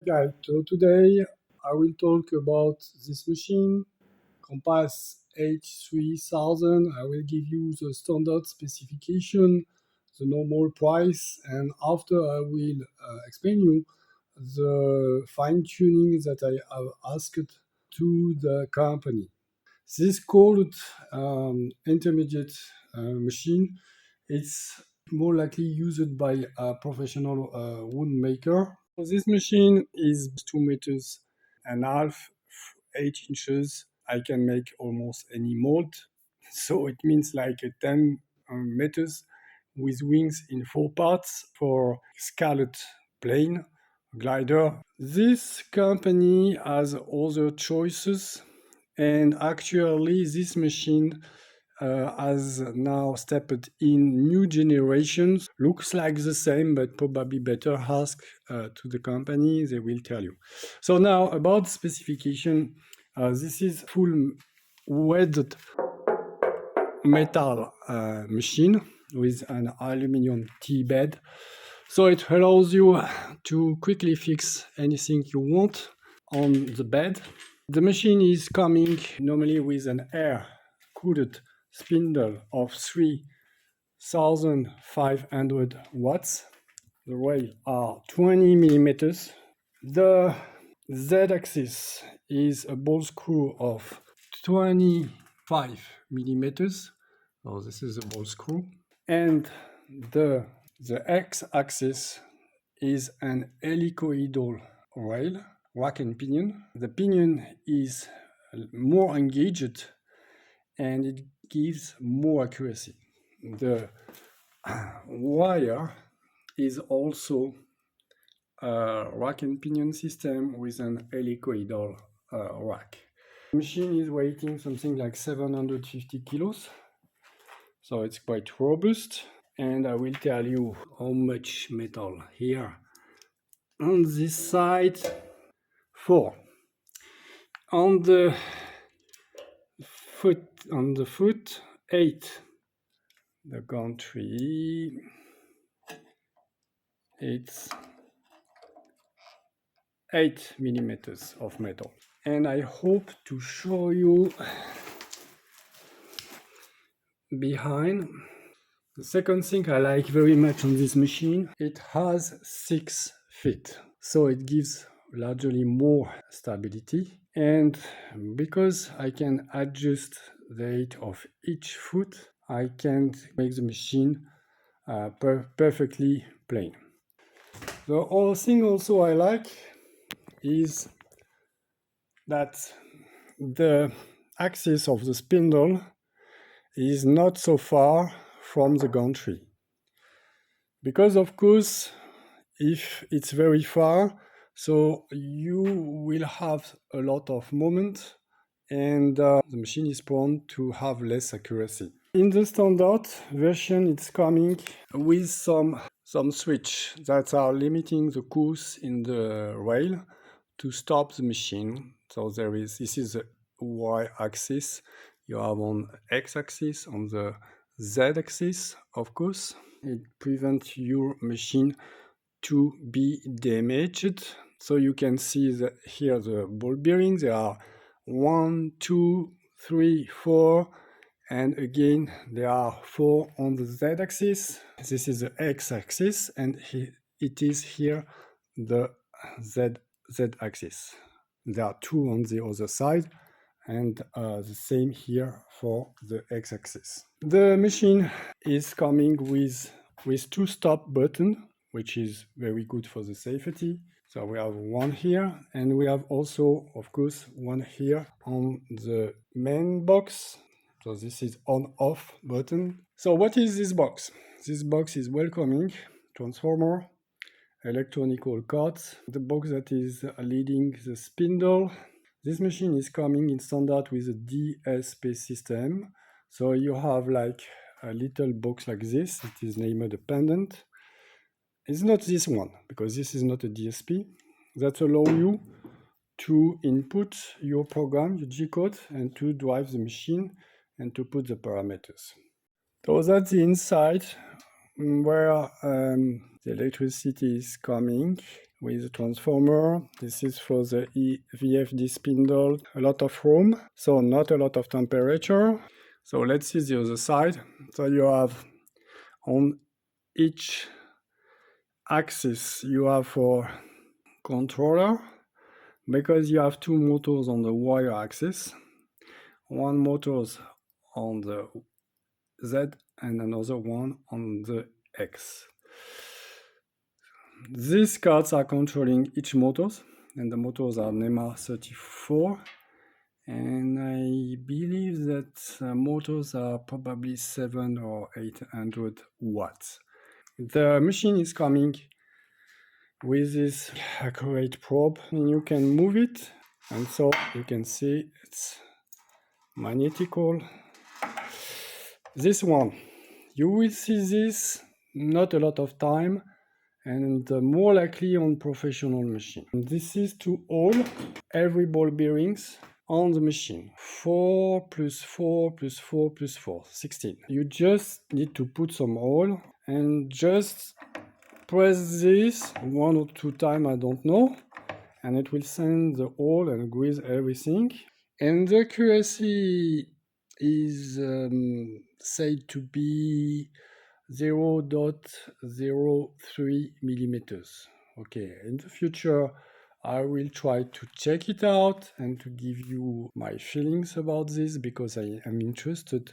Guys, so today I will talk about this machine, Compass H3000. I will give you the standard specification, the normal price, and after I will explain you the fine tuning that I have asked to the company. This called intermediate machine. It's more likely used by a professional wood maker. So this machine is 2 meters and a half, 8 inches. I can make almost any mold. So it means like a 10 meters with wings in 4 parts for scalloped plane glider. This company has other choices, and actually this machine has now stepped in new generations. Looks like the same, but probably better. Ask to the company, they will tell you. So now about specification, this is full welded metal machine with an aluminum T-bed. So it allows you to quickly fix anything you want on the bed. The machine is coming normally with an air-cooled spindle of 3,500 watts. The rail are 20 millimeters. The Z-axis is a ball screw of 25 millimeters. So this is a ball screw. And the X-axis is an helicoidal rail, rack and pinion. The pinion is more engaged and it gives more accuracy. The wire is also a rack and pinion system with an helicoidal rack. The machine is weighing something like 750 kilos, so it's quite robust. And I will tell you how much metal here. On this side, 4. On the foot, 8. The gantry, it's 8 millimeters of metal. And I hope to show you behind. The second thing I like very much on this machine, it has 6 feet. So it gives largely more stability. And because I can adjust the height of each foot, I can make the machine perfectly plain. The other thing also I like is that the axis of the spindle is not so far from the gantry. Because of course, if it's very far, so you will have a lot of moment and the machine is prone to have less accuracy. In the standard version, it's coming with some switch that are limiting the course in the rail to stop the machine. So this is the Y-axis. You have on X-axis, on the Z-axis, of course. It prevents your machine to be damaged. So you can see here the ball bearings. There are 1, 2, 3, 4, and again there are 4 on the Z-axis. This is the X-axis, and it is here the Z-axis. There are 2 on the other side, and the same here for the X-axis. The machine is coming with 2 stop buttons, which is very good for the safety. So we have one here, and we have also, of course, one here on the main box. So this is on-off button. So what is this box? This box is welcoming transformer, electronical cards, the box that is leading the spindle. This machine is coming in standard with a DSP system. So you have like a little box like this. It is name dependent. It's not this one, because this is not a DSP. That allows you to input your program, your G-code, and to drive the machine and to put the parameters. So that's the inside where the electricity is coming. with a transformer. This is for the VFD spindle. A lot of room, so not a lot of temperature. So let's see the other side. So you have on each axis you have for controller, because you have two motors on the Y axis, one motors on the Z and another one on the X. These cards are controlling each motors, and the motors are NEMA 34, and I believe that motors are probably 700 or 800 watts. The machine is coming with this accurate probe, and you can move it, and so you can see it's magnetical. This one, you will see this not a lot of time, and more likely on professional machine. This is to all every ball bearings on the machine. 4 plus 4 plus 4 plus 4, 16. You just need to put some oil and just press this 1 or 2 times, I don't know, and it will send the oil and grease everything. And the accuracy is said to be 0.03 millimeters. Okay, in the future I will try to check it out and to give you my feelings about this, because I am interested